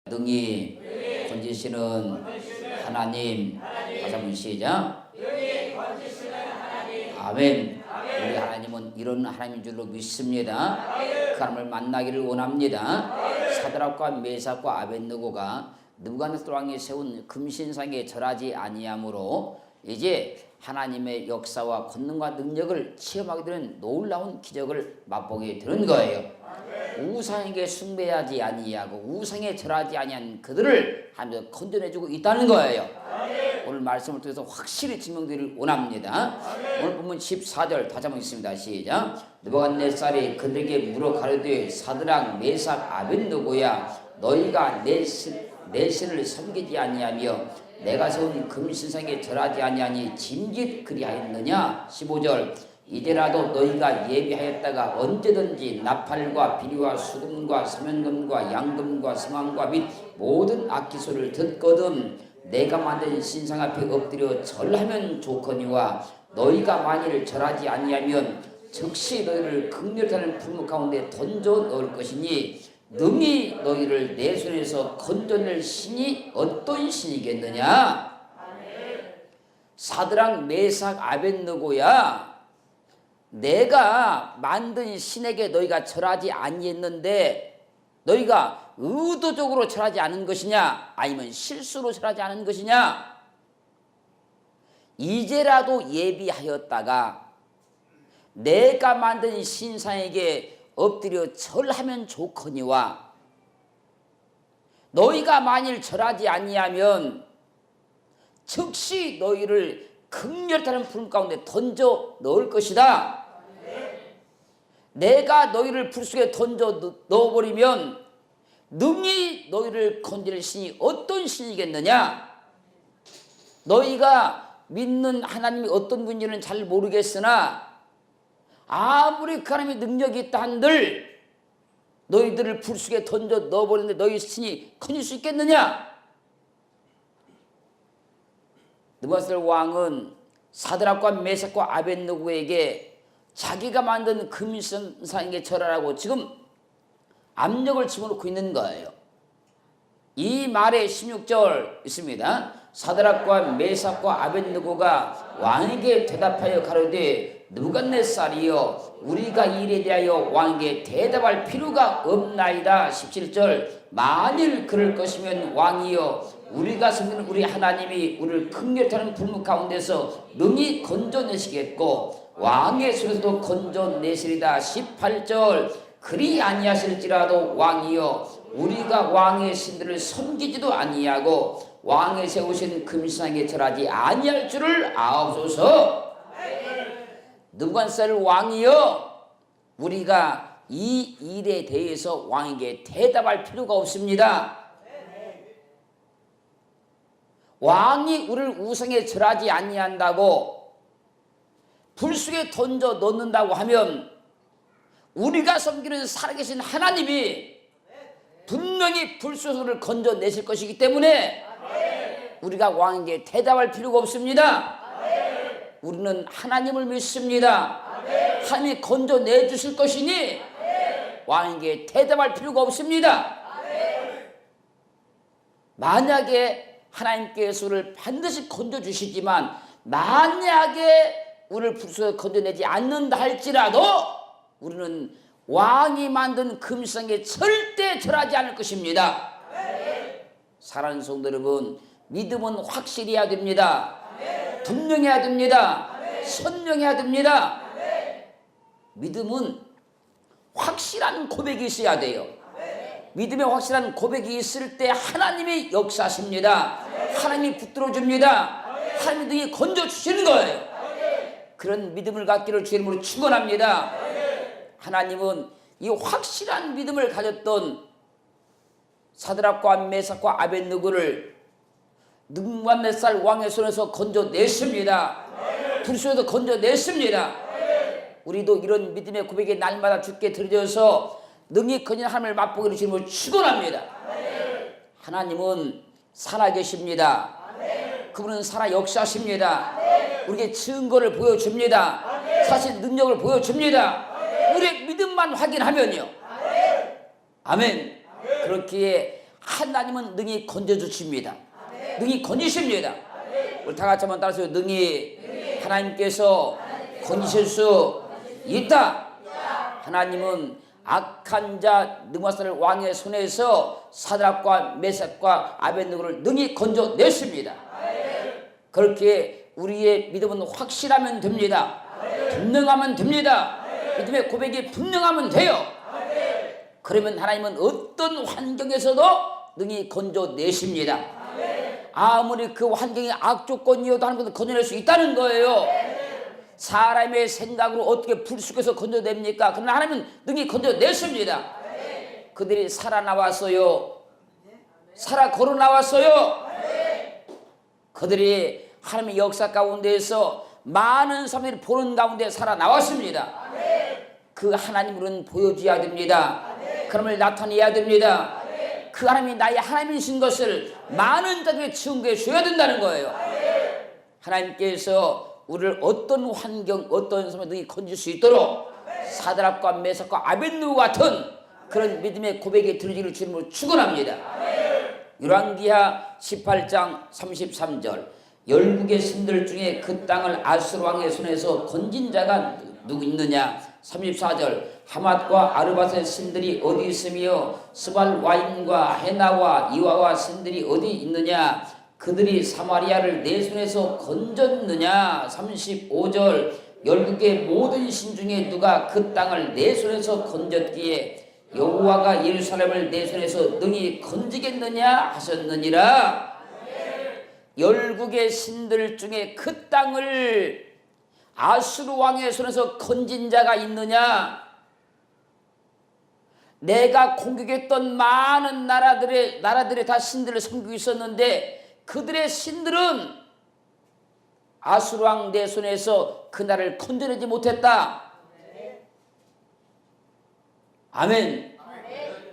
능히 건지시는 하나님. 다시 한번 시작. 아멘. 우리 하나님은 이런 하나님인 줄로 믿습니다. 그 하나님을 만나기를 원합니다. 사드락과 메삭과 아벳느고가 느부갓네살 왕이 세운 금신상에 절하지 아니하므로 이제 하나님의 역사와 권능과 능력을 체험하게 되는 놀라운 기적을 맛보게 되는 거예요. 우상에게 숭배하지 아니하고 우상에 절하지 아니한 그들을 하나님께서 건져내주고 있다는 거예요. 오늘 말씀을 통해서 확실히 증명되기를 원합니다. 오늘 본문 14절 다시 한번 읽습니다. 시작. 느부갓네살이 그들에게 물어 가로되 사드락 메삭 아벳느고야 너희가 내 신을 섬기지 아니하며 내가 세운 금신상에 절하지 아니하니 짐짓 그리하였느냐. 15절. 이제라도 너희가 예비하였다가 언제든지 나팔과 비리와 수금과 사면금과 양금과 성황과 및 모든 악기소리를 듣거든 내가 만든 신상 앞에 엎드려 절하면 좋거니와 너희가 만일 절하지 아니하면 즉시 너희를 극렬하는 풀무 가운데 던져 넣을 것이니 능히 너희를 내 손에서 건져낼 신이 어떤 신이겠느냐. 사드락 메삭 아벳느고야 내가 만든 신에게 너희가 절하지 아니했는데 너희가 의도적으로 절하지 않은 것이냐 아니면 실수로 절하지 않은 것이냐. 이제라도 예비하였다가 내가 만든 신상에게 엎드려 절하면 좋거니와 너희가 만일 절하지 아니하면 즉시 너희를 극렬하는 불 가운데 던져 넣을 것이다. 내가 너희를 불 속에 던져 넣어버리면 능히 너희를 건질 신이 어떤 신이겠느냐. 너희가 믿는 하나님이 어떤 분인지는 잘 모르겠으나 아무리 그 하나님의 능력이 있다 한들 너희들을 불 속에 던져 넣어버리는데 너희 신이 커질 수 있겠느냐. 느부갓네살 왕은 사드락과 메삭과 아벳느고에게 자기가 만든 금신상에게 절하라고 지금 압력을 집어넣고 있는 거예요. 이 말에 16절 있습니다. 사드락과 메삭과 아벳느고가 왕에게 대답하여 가로되 느부갓네살이여 우리가 이 일에 대하여 왕에게 대답할 필요가 없나이다. 17절. 만일 그럴 것이면 왕이여 우리가 섬기는 우리 하나님이 우리를 극렬하는 불무 가운데서 능히 건져내시겠고 왕의 손에서도 건져내시리다. 18절. 그리 아니하실지라도 왕이여 우리가 왕의 신들을 섬기지도 아니하고 왕의 세우신 금신상에 절하지 아니할 줄을 아옵소서. 느부갓네살 왕이여 우리가 이 일에 대해서 왕에게 대답할 필요가 없습니다. 왕이 우리를 우상에 절하지 아니한다고 불 속에 던져 넣는다고 하면 우리가 섬기는 살아계신 하나님이 분명히 불 속에서 우리를 건져내실 것이기 때문에 우리가 왕에게 대답할 필요가 없습니다. 우리는 하나님을 믿습니다. 하나님이 건져내 주실 것이니 왕에게 대답할 필요가 없습니다. 만약에 하나님께서 우리를 반드시 건져주시지만 만약에 우리를 불 속에 건져내지 않는다 할지라도 우리는 왕이 만든 금신상에 절대 절하지 않을 것입니다. 사랑하는 성도 여러분, 믿음은 확실해야 됩니다. 분명해야 됩니다. 선명해야 됩니다. 믿음은 확실한 고백이 있어야 돼요. 믿음의 확실한 고백이 있을 때 하나님이 역사하십니다. 하나님이 붙들어줍니다. 하나님이 능히 건져주시는 거예요. 그런 믿음을 갖기를 주의 이름으로 축원합니다. 하나님은 이 확실한 믿음을 가졌던 사드락과 메삭과 아벳느고를 느부갓네살 왕의 손에서 건져냈습니다. 불 속에서 건져냈습니다. 우리도 이런 믿음의 고백이 날마다 주께 드려져서 능히 건진 하나님을 맛보기를 주님을 축원합니다. 하나님은 살아계십니다. 그분은 살아 역사하십니다. 우리에게 증거를 보여줍니다. 사실 능력을 보여줍니다. 우리의 믿음만 확인하면요. 아멘. 그렇기에 하나님은 능히 건져주십니다. 능히 건지십니다. 우리 다 같이 한번 따라서 능히 하나님께서 건지실 수 있다. 하나님은 악한 자 느부갓네살 왕의 손에서 사드락과 메삭과 아벳느고를 능히 건져냈습니다. 그렇게 우리의 믿음은 확실하면 됩니다. 분명하면 됩니다. 믿음의 고백이 분명하면 돼요. 그러면 하나님은 어떤 환경에서도 능히 건져내십니다. 아무리 그 환경이 악조건이어도 하나님은 건져낼 수 있다는 거예요. 사람의 생각으로 어떻게 불쑥해서 건져냅니까? 그러나 하나님은 능히 건져냈습니다. 그들이 살아나왔어요. 살아 걸어 나왔어요. 그들이 하나님의 역사 가운데에서 많은 사람들이 보는 가운데 살아나왔습니다. 그 하나님으로는 보여줘야 됩니다. 그럼을 나타내야 됩니다. 그 하나님이 나의 하나님이신 것을 많은 자들에게 증거해 줘야 된다는 거예요. 하나님께서 우리를 어떤 환경, 어떤 사람을 능히 건질 수 있도록 사드락과 메삭과 아벳느고 같은 그런 믿음의 고백이 들리기를 주님으로 축원합니다. 열왕기하 18장 33절 열국의 신들 중에 그 땅을 아수르 왕의 손에서 건진 자가 누구 있느냐. 34절 하맛과 아르밧의 신들이 어디 있으며 스발 와임과 헤나와 이와와 신들이 어디 있느냐. 그들이 사마리아를 내 손에서 건졌느냐. 35절 열국의 모든 신 중에 누가 그 땅을 내 손에서 건졌기에 여호와가 예루살렘을 내 손에서 능히 건지겠느냐 하셨느니라. 열국의 신들 중에 그 땅을 아수르 왕의 손에서 건진 자가 있느냐. 내가 공격했던 많은 나라들의 다 신들을 섬기고 있었는데 그들의 신들은 아수르 왕 내 손에서 그 나라를 건져내지 못했다. 아멘.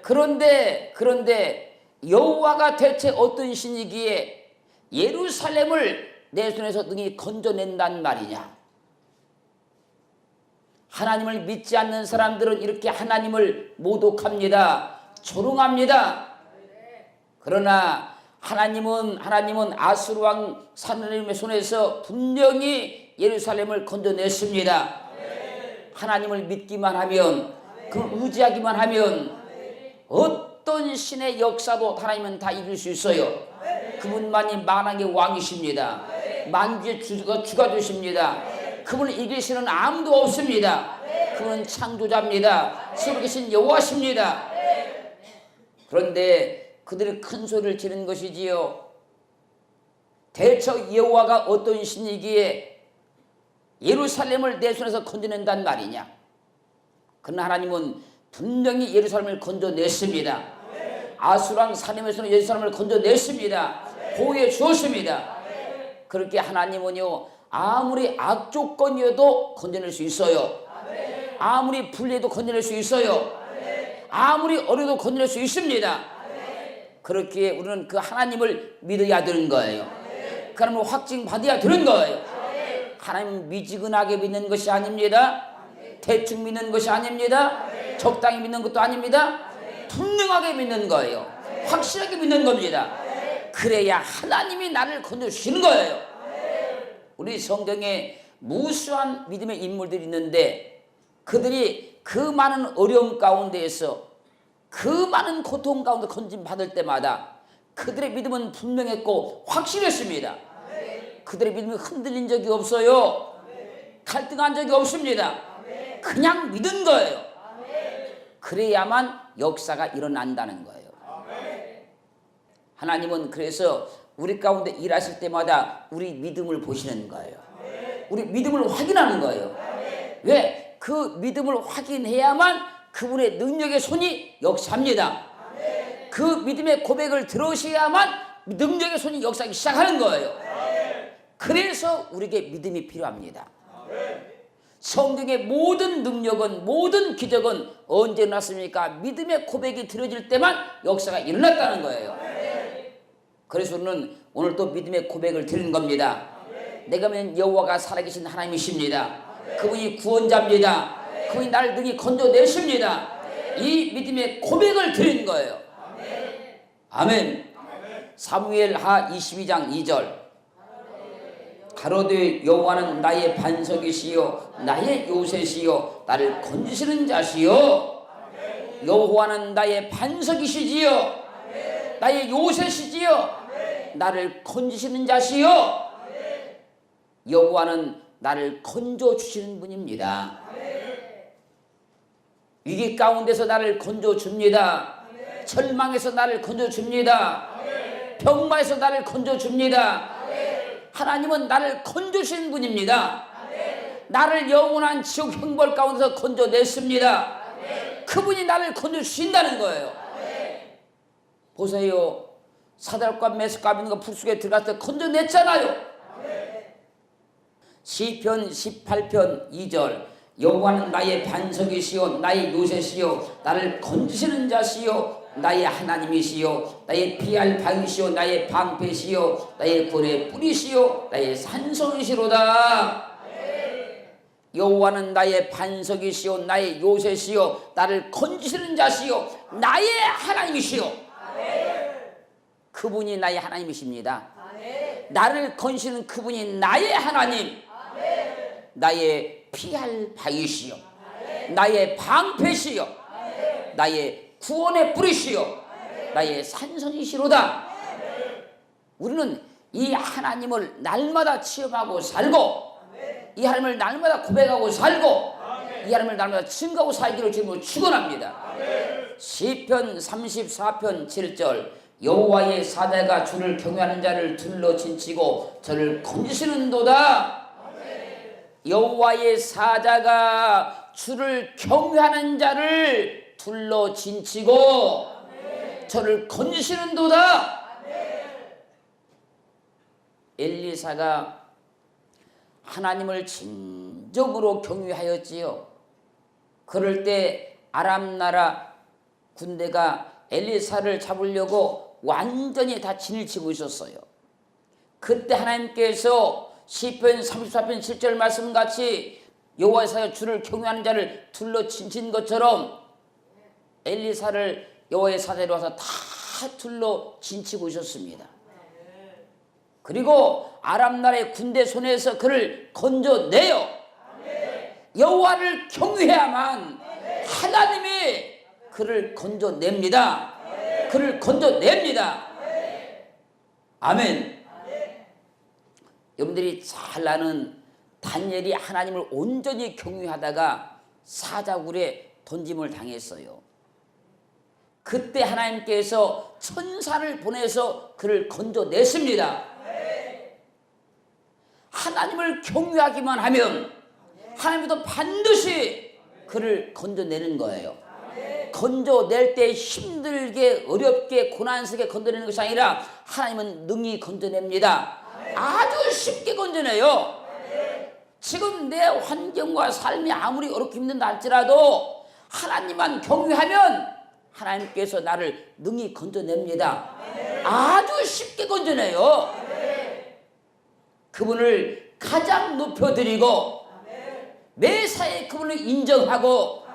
그런데 여호와가 대체 어떤 신이기에 예루살렘을 내 손에서 능히 건져낸단 말이냐. 하나님을 믿지 않는 사람들은 이렇게 하나님을 모독합니다. 조롱합니다. 그러나 하나님은 아수르 왕 사느님의 손에서 분명히 예루살렘을 건져냈습니다. 하나님을 믿기만 하면, 그 의지하기만 하면 어떤 신의 역사도 하나님은 다 이길 수 있어요. 그분만이 만왕의 왕이십니다. 만주의 주가 되십니다. 그분을 이길 신은 아무도 없습니다. 그분은 창조자입니다. 살아계신 여호와십니다. 그런데 그들이 큰 소리를 지르는 것이지요. 대처 여호와가 어떤 신이기에 예루살렘을 내 손에서 건져낸단 말이냐. 그러나 하나님은 분명히 예루살렘을 건져냈습니다. 아수르 왕 사님의 손으로 예루살렘을 건져냈습니다. 보호해 주었습니다. 그렇게 하나님은요, 아무리 악조건이어도 건져낼 수 있어요. 아무리 불리해도 건져낼 수 있어요. 아무리 어려도 건져낼 수 있습니다. 그렇기에 우리는 그 하나님을 믿어야 되는 거예요. 그 하나님을 확증받아야 되는 거예요. 하나님은 미지근하게 믿는 것이 아닙니다. 대충 믿는 것이 아닙니다. 적당히 믿는 것도 아닙니다. 분명하게 믿는 거예요. 확실하게 믿는 겁니다. 그래야 하나님이 나를 건져주시는 거예요. 우리 성경에 무수한 믿음의 인물들이 있는데 그들이 그 많은 어려움 가운데에서 그 많은 고통 가운데 건짐받을 때마다 그들의 믿음은 분명했고 확실했습니다. 그들의 믿음이 흔들린 적이 없어요. 갈등한 적이 없습니다. 그냥 믿은 거예요. 그래야만 역사가 일어난다는 거예요. 하나님은 그래서 우리 가운데 일하실 때마다 우리 믿음을 보시는 거예요. 우리 믿음을 확인하는 거예요. 왜? 그 믿음을 확인해야만 그분의 능력의 손이 역사합니다. 그 믿음의 고백을 들으셔야만 능력의 손이 역사하기 시작하는 거예요. 그래서 우리에게 믿음이 필요합니다. 성경의 모든 능력은, 모든 기적은 언제 일어났습니까? 믿음의 고백이 들어질 때만 역사가 일어났다는 거예요. 그래서 우리는 오늘 또 믿음의 고백을 드리는 겁니다. 내가 믿는 여호와가 살아계신 하나님이십니다. 그분이 구원자입니다. 그분이 나를 능히 건져내십니다. 이 믿음의 고백을 드리는 거예요. 아멘. 사무엘하 22장 2절. 가로되 여호와는 나의 반석이시요 나의 요새시요 나를 건지시는 자시요. 여호와는 나의 반석이시지요 나의 요새시지요 나를 건지시는 자시요. 여호와는 나를 건져 주시는 분입니다. 위기 가운데서 나를 건져 줍니다. 절망에서 나를 건져 줍니다. 병마에서 나를 건져 줍니다. 하나님은 나를 건져주시는 분입니다. 나를 영원한 지옥 형벌 가운데서 건져냈습니다. 그분이 나를 건져주신다는 거예요. 보세요. 사드락과 메삭과 아벳네고가 불 속에 들어가서 건져냈잖아요. 시편 18편 2절. 여호와는 나의 반석이시요 나의 요새시요 나를 건지시는 자시요 나의 하나님이시요 나의 피할 방이시요 나의 방패시요 나의 구원의 뿌리시요 나의 산성이시로다. 여호와는 나의 반석이시요 나의 요새시요 나를 건지시는 자시요 나의 하나님이시요. 그분이 나의 하나님이십니다. 나를 건지시는 그분이 나의 하나님, 나의 피할 바위시요 나의 방패시요 나의 구원의 뿌리시요 나의 산성이시로다. 우리는 이 하나님을 날마다 체험하고 살고 이 하나님을 날마다 고백하고 살고 이 하나님을 날마다 증거하고 살기를 주님으로 축원합니다. 시편 34편 7절. 여호와의 사자가 주를 경외하는 자를 둘러 진치고 저를 건지시는도다. 여호와의 사자가 주를 경외하는 자를 둘러 진치고 저를 건지시는도다. 엘리사가 하나님을 진정으로 경외하였지요. 그럴 때 아람 나라 군대가 엘리사를 잡으려고 완전히 다 진을 치고 있었어요. 그때 하나님께서 시편 34편 7절 말씀같이 여호와의 사자가 주를 경외하는 자를 둘러 진친 것처럼 엘리사를 여호와의 사자로 와서 다 둘러 진치고 있었습니다. 그리고 아람 나라의 군대 손에서 그를 건져내요. 여호와를 경외해야만 하나님이 그를 건져냅니다. 그를 건져냅니다. 아멘. 여러분들이 잘 아는 다니엘이 하나님을 온전히 경외하다가 사자굴에 던짐을 당했어요. 그때 하나님께서 천사를 보내서 그를 건져냈습니다. 하나님을 경외하기만 하면 하나님도 반드시 그를 건져내는 거예요. 건져낼 때 힘들게 어렵게 고난스럽게 건져내는 것이 아니라 하나님은 능히 건져냅니다. 아주 쉽게 건져내요. 지금 내 환경과 삶이 아무리 어렵고 힘든다 할지라도 하나님만 경외하면 하나님께서 나를 능히 건져냅니다. 아주 쉽게 건져내요. 그분을 가장 높여드리고 매사에 그분을 인정하고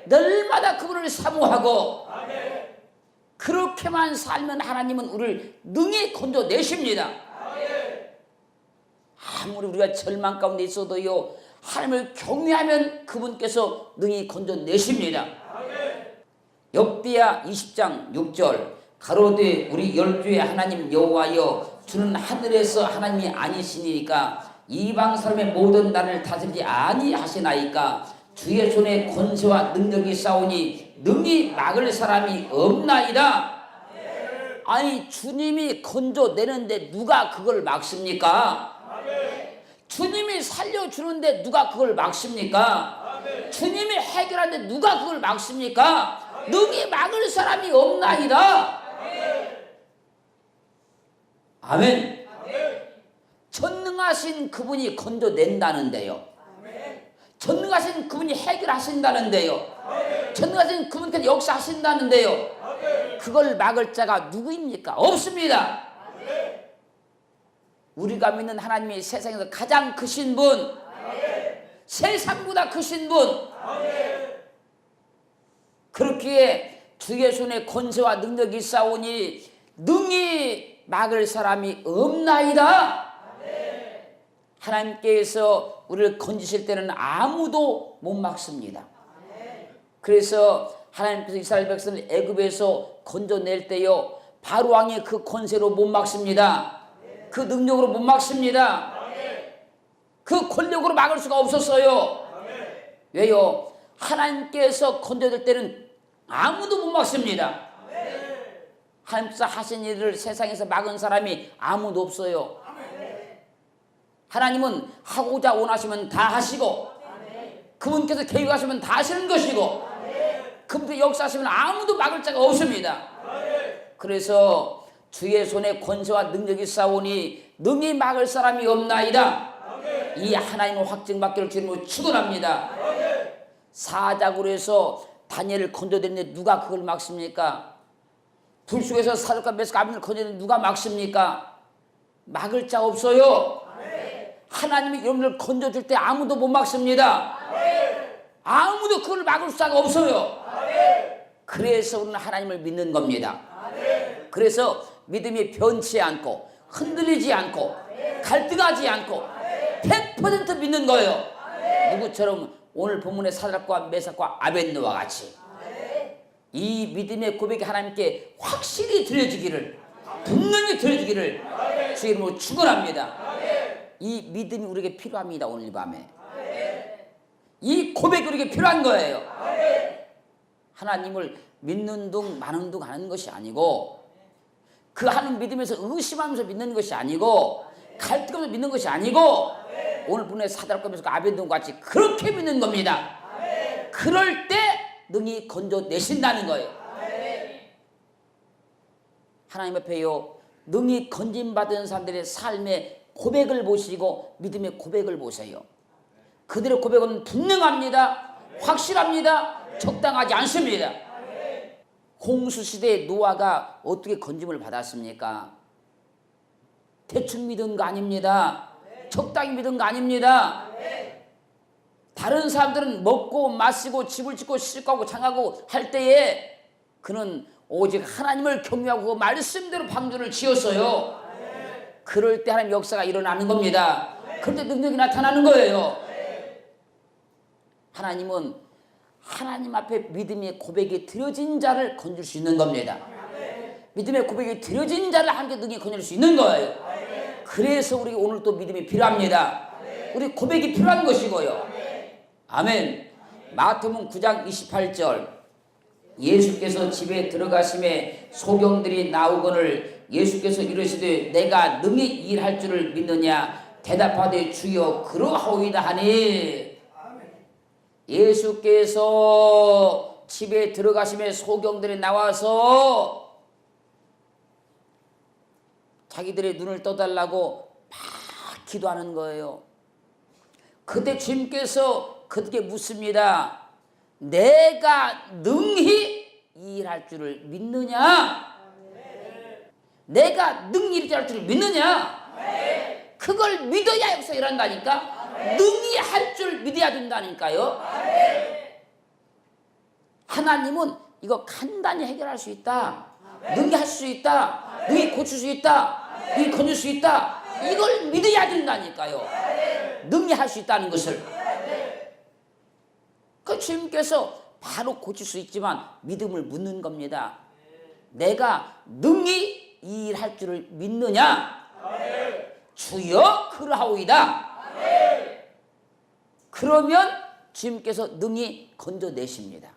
날마다 그분을 사모하고 그렇게만 살면 하나님은 우리를 능히 건져내십니다. 아무리 우리가 절망 가운데 있어도요 하나님을 경외하면 그분께서 능히 건져내십니다. 역대하 20장 6절. 가로되 우리 열주의 하나님 여호와여 주는 하늘에서 하나님이 아니시니까 이방 사람의 모든 나라를 다스리지 아니하시나이까 주의 손에 권세와 능력이 싸우니 능히 막을 사람이 없나이다. 아니 주님이 건져내는데 누가 그걸 막습니까? 주님이 살려주는데 누가 그걸 막습니까? 주님이 해결하는데 누가 그걸 막습니까? 능히 막을 사람이 없나이다. 아멘. 전능하신 그분이 건져낸다는데요. 전능하신 그분이 해결하신다는데요. 전능하신 그분께서 역사하신다는데요. 그걸 막을 자가 누구입니까? 없습니다. 우리가 믿는 하나님이 세상에서 가장 크신 분, 세상보다 크신 분. 그렇기에 주의 손에 권세와 능력이 있사오니 능히 막을 사람이 없나이다. 하나님께서 우리를 건지실 때는 아무도 못 막습니다. 그래서 하나님께서 이스라엘 백성을 애굽에서 건져낼 때요, 바로 왕의 그 권세로 못 막습니다. 그 능력으로 못 막습니다. 그 권력으로 막을 수가 없었어요. 왜요? 하나님께서 건져낼 때는 아무도 못 막습니다. 하나님께서 하신 일을 세상에서 막은 사람이 아무도 없어요. 하나님은 하고자 원하시면 다 하시고, 그분께서 계획하시면 다 하시는 것이고, 그분께서 역사하시면 아무도 막을 자가 없습니다. 그래서 주의 손에 권세와 능력이 있사오니 능히 막을 사람이 없나이다. 이 하나님의 확증받기를 주님으로 축원합니다. 사자굴에서 해서 다니엘을 건져냈는데 누가 그걸 막습니까? 불 속에서 사자굴과 메스가 아벤을 건져냈는데 누가 막습니까? 막을 자 없어요. 하나님이 여러분을 건져줄 때 아무도 못 막습니다. 아무도 그걸 막을 수가 없어요. 그래서 우리는 하나님을 믿는 겁니다. 그래서 믿음이 변치 않고 흔들리지 않고 갈등하지 않고 100% 믿는 거예요. 누구처럼 오늘 본문의 사드락과 메삭과 아벳느와 같이 이 믿음의 고백이 하나님께 확실히 들려지기를, 분명히 들려지기를 주의 이름으로 축원합니다. 이 믿음이 우리에게 필요합니다. 오늘 밤에 이 고백이 우리에게 필요한 거예요. 하나님을 믿는 둥 마는 둥 하는 것이 아니고, 그 하는 믿음에서 의심하면서 믿는 것이 아니고, 갈등하면서 믿는 것이 아니고, 오늘 분의 사드락과 메삭과 아벳느고와 같이 그렇게 믿는 겁니다. 그럴 때 능히 건져내신다는 거예요. 하나님 앞에요, 능히 건짐받은 사람들의 삶의 고백을 보시고 믿음의 고백을 보세요. 그들의 고백은 분명합니다. 확실합니다. 적당하지 않습니다. 홍수시대에 노아가 어떻게 건짐을 받았습니까? 대충 믿은 거 아닙니다. 적당히 믿은 거 아닙니다. 다른 사람들은 먹고 마시고 집을 짓고 시집가고 장하고 할 때에 그는 오직 하나님을 경외하고 말씀대로 방주를 지었어요. 그럴 때 하나님 역사가 일어나는 겁니다. 그럴 때 능력이 나타나는 거예요. 하나님은 하나님 앞에 믿음의 고백이 드려진 자를 건질 수 있는 겁니다. 믿음의 고백이 드려진 자를 함께 능히 건질 수 있는 거예요. 그래서 우리가 오늘 또 믿음이 필요합니다. 우리 고백이 필요한 것이고요. 아멘. 마태복음 9장 28절, 예수께서 집에 들어가심에 소경들이 나오거늘 예수께서 이르시되 내가 능히 일할 줄을 믿느냐? 대답하되 주여 그러하오이다 하니, 예수께서 집에 들어가심에 소경들이 나와서 자기들의 눈을 떠달라고 막 기도하는 거예요. 그때 주님께서 그들에게 묻습니다. 내가 능히 일할 줄을 믿느냐? 내가 능히 일할 줄을 믿느냐? 그걸 믿어야 역사 일어난다니까. 능히 할 줄 믿어야 된다니까요. 하나님은 이거 간단히 해결할 수 있다. 능히 할 수 있다. 능히 고칠 수 있다. 능히 건질 수 있다. 이걸 믿어야 된다니까요. 능히 할 수 있다는 것을. 그 주님께서 바로 고칠 수 있지만 믿음을 묻는 겁니다. 내가 능히 이 일 할 줄을 믿느냐? 주여 그러하오이다. 그러면 주님께서 능히 건져내십니다.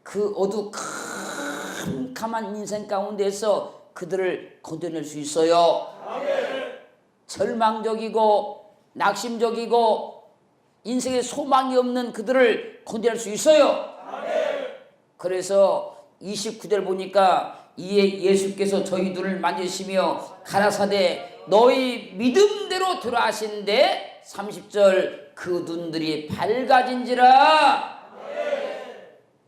그 어두컴컴한 인생 가운데서 그들을 건져낼 수 있어요. 절망적이고 낙심적이고 인생에 소망이 없는 그들을 건져낼 수 있어요. 그래서 29절 보니까 이에 예수께서 저희 눈을 만지시며 가라사대 너희 믿음대로 되라 하신데 30절 그 눈들이 밝아진지라.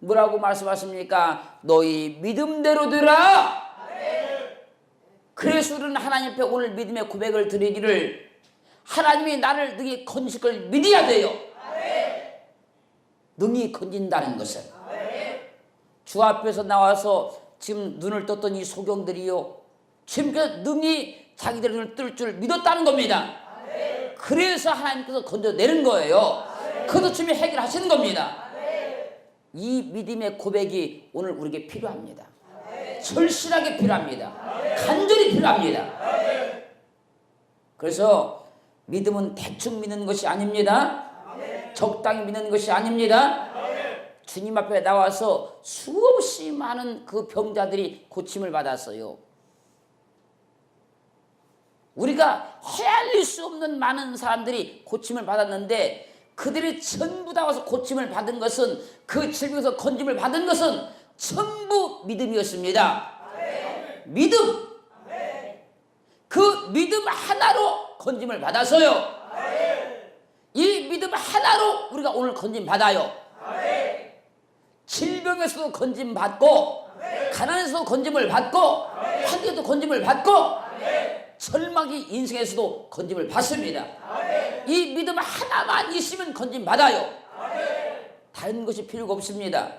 뭐라고 말씀하십니까? 너희 믿음대로 되라. 그래서 우리는 하나님 앞에 오늘 믿음의 고백을 드리기를, 하나님이 나를 능히 건질 걸 믿어야 돼요. 능히 건진다는 것을. 주 앞에서 나와서 지금 눈을 떴던 이 소경들이요, 지금까지 능히 자기들의 눈을 뜰 줄 믿었다는 겁니다. 그래서 하나님께서 건져내는 거예요. 그것도 지금 해결하시는 겁니다. 이 믿음의 고백이 오늘 우리에게 필요합니다. 절실하게 필요합니다. 간절히 필요합니다. 그래서 믿음은 대충 믿는 것이 아닙니다. 적당히 믿는 것이 아닙니다. 주님 앞에 나와서 수없이 많은 그 병자들이 고침을 받았어요. 우리가 헤아릴 수 없는 많은 사람들이 고침을 받았는데, 그들이 전부 다 와서 고침을 받은 것은, 그 질병에서 건짐을 받은 것은 전부 믿음이었습니다. 믿음. 그 믿음 하나로 건짐을 받아서요, 이 믿음 하나로 우리가 오늘 건짐 받아요. 질병에서도 건짐 받고, 가난에서도 건짐을 받고, 환경에서도 건짐을 받고, 절망이 인생에서도 건짐을 받습니다. 이 믿음 하나만 있으면 건짐 받아요. 다른 것이 필요가 없습니다.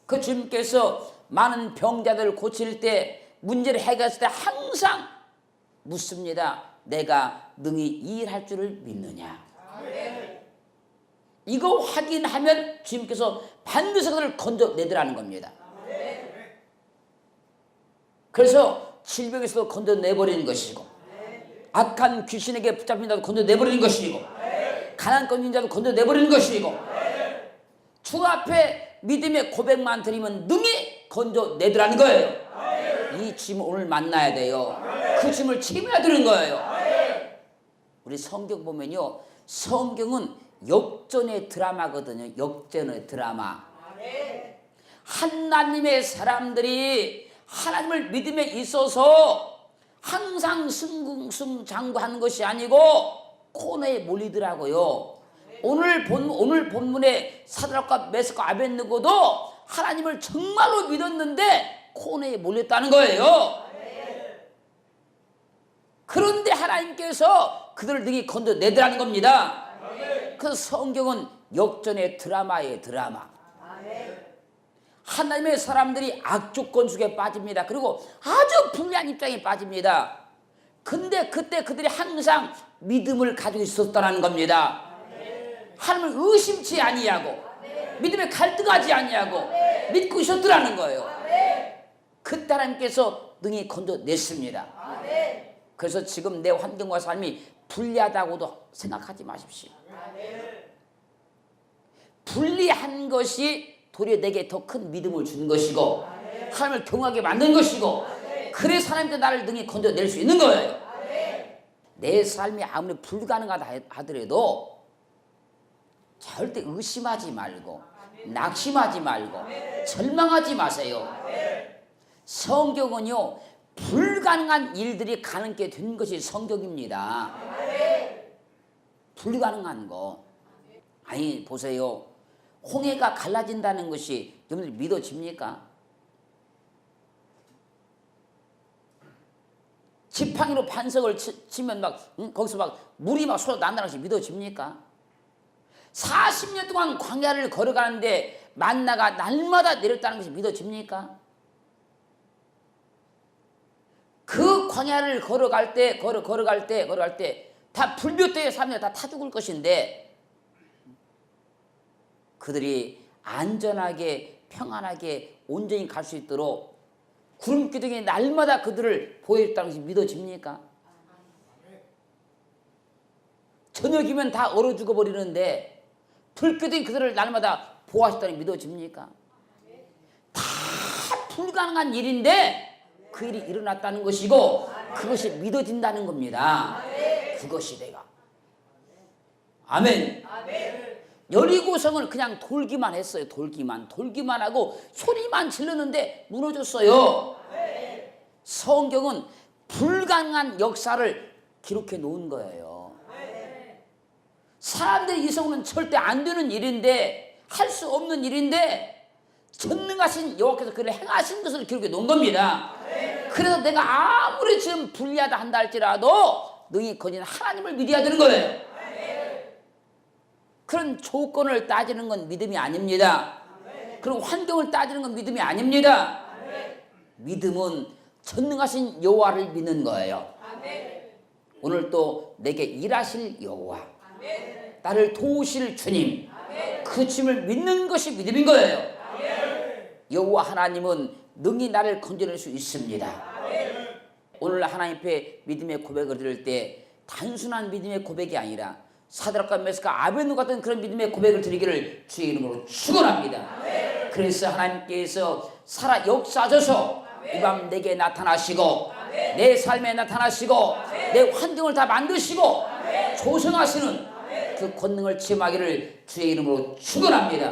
그 주님께서 많은 병자들을 고칠 때, 문제를 해결했을 때 항상 묻습니다. 내가 능히 이 일할 줄을 믿느냐? 이거 확인하면 주님께서 반드시 그들을 건져내더라는 겁니다. 그래서 질병에서도 건져내버리는 것이고, 악한 귀신에게 붙잡힌 자도 건져내버리는 것이고, 가난권 있는 자도 건져내버리는 것이고, 주 앞에 믿음의 고백만 드리면 능히 건져내더라는 거예요. 이 주님을 오늘 만나야 돼요. 그 주님을 책임해야 되는 거예요. 우리 성경 보면요, 성경은 역전의 드라마거든요. 역전의 드라마. 하나님의 사람들이 하나님을 믿음에 있어서 항상 승승장구하는 것이 아니고 코너에 몰리더라고요. 오늘 본문의 사드락과 메삭과 아벳느고도 하나님을 정말로 믿었는데 코너에 몰렸다는 거예요. 그런데 하나님께서 그들을 능히 건져내더라는 겁니다. 그 성경은 역전의 드라마의 드라마. 하나님의 사람들이 악조건 속에 빠집니다. 그리고 아주 불리한 입장에 빠집니다. 근데 그때 그들이 항상 믿음을 가지고 있었다는 겁니다. 하나님을 의심치 아니하고 믿음에 갈등하지 아니하고 믿고 있었더라는 거예요. 그때 하나님께서 능히 건져냈습니다. 그래서 지금 내 환경과 삶이 불리하다고도 생각하지 마십시오. 불리한 것이 도리어 내게 더 큰 믿음을 주는 것이고, 하나님을 경외하게 만든 것이고, 그래서 하나님께 나를 능히 건져낼 수 있는 거예요. 내 삶이 아무리 불가능하다 하더라도 절대 의심하지 말고, 낙심하지 말고, 절망하지 마세요. 성경은요, 불가능한 일들이 가능하게 된 것이 성경입니다. 불가능한 거. 아니, 보세요. 홍해가 갈라진다는 것이 여러분들 믿어집니까? 지팡이로 반석을 치면 거기서 물이 쏟아난다는 것이 믿어집니까? 40년 동안 광야를 걸어가는데 만나가 날마다 내렸다는 것이 믿어집니까? 그 광야를 걸어갈 때 다 불볕대에 사람들이 다 타 죽을 것인데, 그들이 안전하게 평안하게 온전히 갈 수 있도록 구름 기둥이 날마다 그들을 보호했다는 것이 믿어집니까? 저녁이면 다 얼어 죽어버리는데 불기둥이 그들을 날마다 보호하셨다니 믿어집니까? 다 불가능한 일인데 그 일이 일어났다는 것이고, 그것이 믿어진다는 겁니다. 그것이 내가. 아멘. 여리고성을 그냥 돌기만 했어요. 돌기만 하고 소리만 질렀는데 무너졌어요. 성경은 불가능한 역사를 기록해 놓은 거예요. 사람들의 이성은 절대 안 되는 일인데, 할 수 없는 일인데 전능하신 여호와께서 그를 행하신 것을 기록해 놓은 겁니다. 그래서 내가 아무리 지금 불리하다 한다 할지라도 능히 거진 하나님을 믿어야 되는 거예요. 그런 조건을 따지는 건 믿음이 아닙니다. 그리고 환경을 따지는 건 믿음이 아닙니다. 믿음은 전능하신 여호와를 믿는 거예요. 오늘 또 내게 일하실 여호와, 나를 도우실 주님, 그 주님을 믿는 것이 믿음인 거예요. 여호와 하나님은 능히 나를 건져낼 수 있습니다. 오늘 하나님 앞에 믿음의 고백을 드릴 때 단순한 믿음의 고백이 아니라 사드락과 메삭과 아벳노고 같은 그런 믿음의 고백을 드리기를 주의 이름으로 축원합니다. 그래서 하나님께서 살아 역사하셔서 이 밤 내게 나타나시고 내 삶에 나타나시고 내 환경을 다 만드시고 조성하시는 그 권능을 체험하기를 주의 이름으로 축원합니다.